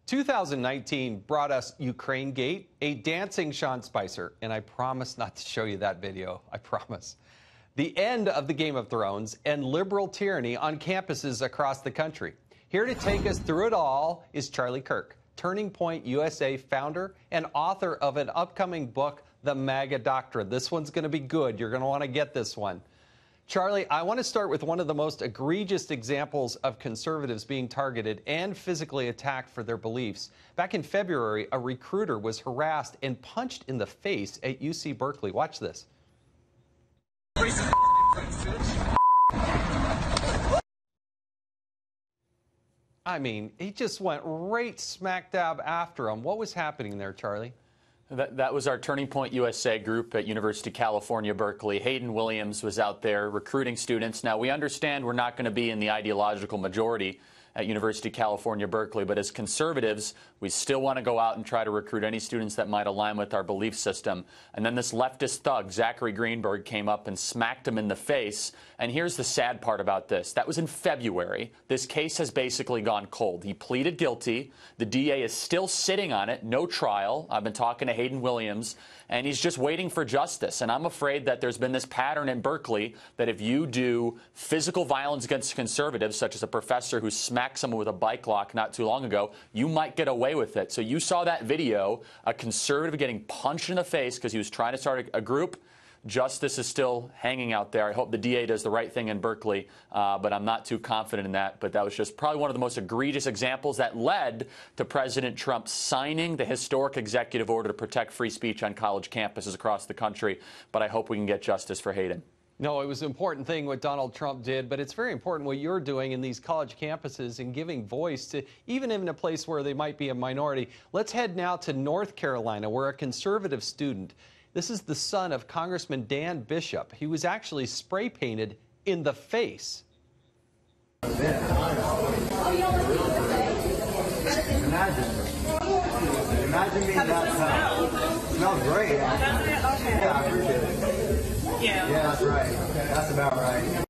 2019 brought us Ukraine Gate, a dancing Sean Spicer, and I promise not to show you that video. I promise. The end of the Game of Thrones and liberal tyranny on campuses across the country. Here to take us through it all is Charlie Kirk, Turning Point USA founder and author of an upcoming book, The MAGA Doctrine. This one's going to be good. You're going to want to get this one. Charlie, I want to start with one of the most egregious examples of conservatives being targeted and physically attacked for their beliefs. Back in February, a recruiter was harassed and punched in the face at UC Berkeley. Watch this. I mean, he just went right smack dab after him. What was happening there, Charlie? That was our Turning Point USA group at University of California, Berkeley. Hayden Williams was out there recruiting students. Now, we understand we're not going to be in the ideological majority at University of California, Berkeley, but as conservatives, we still want to go out and try to recruit any students that might align with our belief system. And then this leftist thug, Zachary Greenberg, came up and smacked him in the face. And here's the sad part about this. That was in February. This case has basically gone cold. He pleaded guilty. The DA is still sitting on it. No trial. I've been talking to Hayden Williams, and he's just waiting for justice. And I'm afraid that there's been this pattern in Berkeley that if you do physical violence against conservatives, such as a professor who smacked someone with a bike lock not too long ago, you might get away with it. So you saw that video, a conservative getting punched in the face because he was trying to start a group. Justice is still hanging out there. I hope the DA does the right thing in Berkeley, but I'm not too confident in that. But that was just probably one of the most egregious examples that led to President Trump signing the historic executive order to protect free speech on college campuses across the country. But I hope we can get justice for Hayden. No, it was an important thing what Donald Trump did, but it's very important what you're doing in these college campuses and giving voice to, even in a place where they might be a minority. Let's head now to North Carolina, where a conservative student, this is the son of Congressman Dan Bishop. He was actually spray painted in the face. Imagine being that tough. Smells great. Yeah, I appreciate it. Yeah, that's right. That's about right.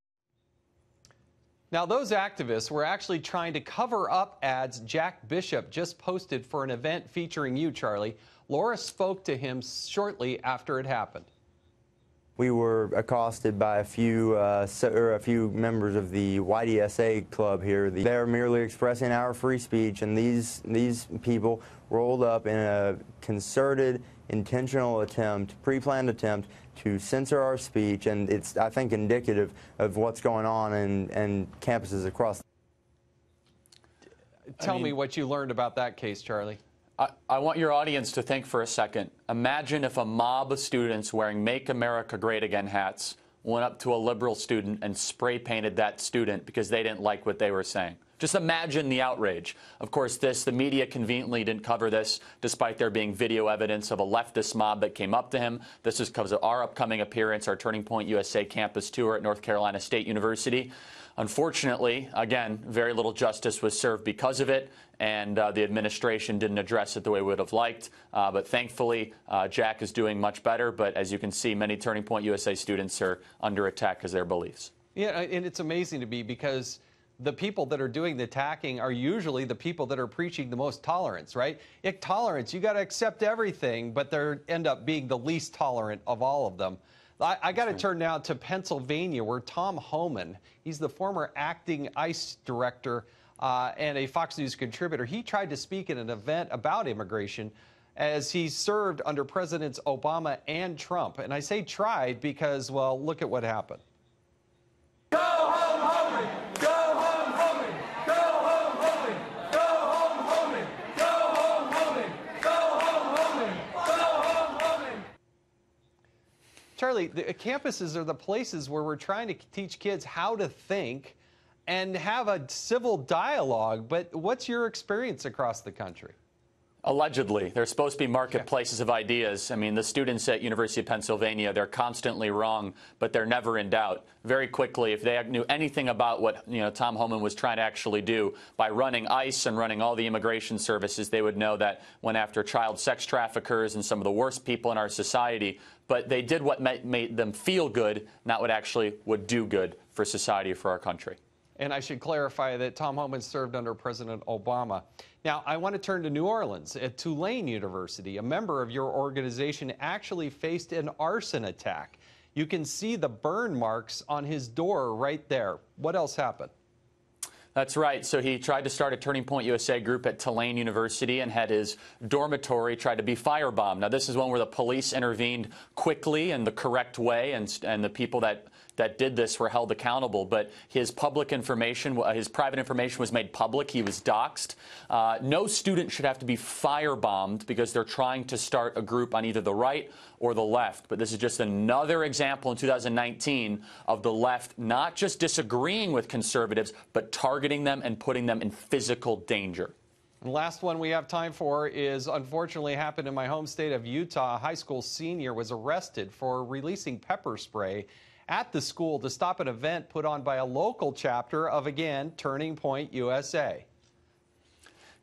Now, those activists were actually trying to cover up ads Jack Bishop just posted for an event featuring you, Charlie. Laura spoke to him shortly after it happened. We were accosted by a few members of the YDSA club here. They're merely expressing our free speech, and these people rolled up in a concerted, intentional attempt, pre-planned attempt to censor our speech, and it's, I think, indicative of what's going on in campuses across. Tell me what you learned about that case, Charlie. I want your audience to think for a second. Imagine if a mob of students wearing Make America Great Again hats went up to a liberal student and spray painted that student because they didn't like what they were saying. Just imagine the outrage. Of course, the media conveniently didn't cover this, despite there being video evidence of a leftist mob that came up to him. This is because of our upcoming appearance, our Turning Point USA campus tour at North Carolina State University. Unfortunately, again, very little justice was served because of it, and the administration didn't address it the way we would have liked. But thankfully, Jack is doing much better. But as you can see, many Turning Point USA students are under attack because of their beliefs. Yeah, and it's amazing to me because the people that are doing the attacking are usually the people that are preaching the most tolerance, right? Tolerance, you got to accept everything, but they end up being the least tolerant of all of them. I got to turn now to Pennsylvania, where Tom Homan, he's the former acting ICE director and a Fox News contributor. He tried to speak at an event about immigration as he served under Presidents Obama and Trump. And I say tried because, well, look at what happened. Go home, Homan! Go home, Homan! Go home, Homan! Go home, Homan! Go home, Homan! Go home, Homan! Go home, Homan! Charlie, the campuses are the places where we're trying to teach kids how to think and have a civil dialogue. But what's your experience across the country? Allegedly. They're supposed to be marketplaces of ideas. I mean, the students at University of Pennsylvania, they're constantly wrong, but they're never in doubt. Very quickly, if they knew anything about what Tom Homan was trying to actually do by running ICE and running all the immigration services, they would know that went after child sex traffickers and some of the worst people in our society. But they did what made them feel good, not what actually would do good for society or for our country. And I should clarify that Tom Homan served under President Obama. Now, I want to turn to New Orleans. At Tulane University, a member of your organization actually faced an arson attack. You can see the burn marks on his door right there. What else happened? That's right. So he tried to start a Turning Point USA group at Tulane University and had his dormitory tried to be firebombed. Now, this is one where the police intervened quickly and the correct way, and the people that did this were held accountable. But his public information, his private information was made public. He was doxxed. No student should have to be firebombed because they're trying to start a group on either the right or the left. But this is just another example in 2019 of the left not just disagreeing with conservatives, but targeting them and putting them in physical danger. And last one we have time for is unfortunately happened in my home state of Utah. A high school senior was arrested for releasing pepper spray at the school to stop an event put on by a local chapter of, again, Turning Point USA.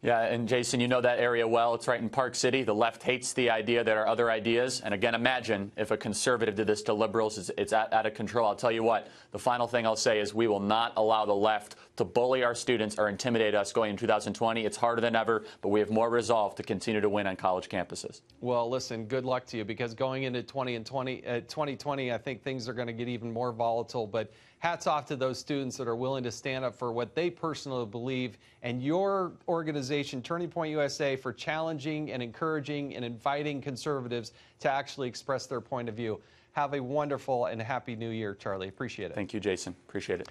Yeah, and Jason, you know that area well. It's right in Park City. The left hates the idea there are other ideas. And again, imagine if a conservative did this to liberals. It's out of control. I'll tell you what, the final thing I'll say is we will not allow the left to bully our students or intimidate us going in 2020. It's harder than ever, but we have more resolve to continue to win on college campuses. Well, listen, good luck to you, because going into 2020, I think things are going to get even more volatile. But hats off to those students that are willing to stand up for what they personally believe, and your organization, Turning Point USA, for challenging and encouraging and inviting conservatives to actually express their point of view. Have a wonderful and happy new year, Charlie. Appreciate it. Thank you, Jason. Appreciate it.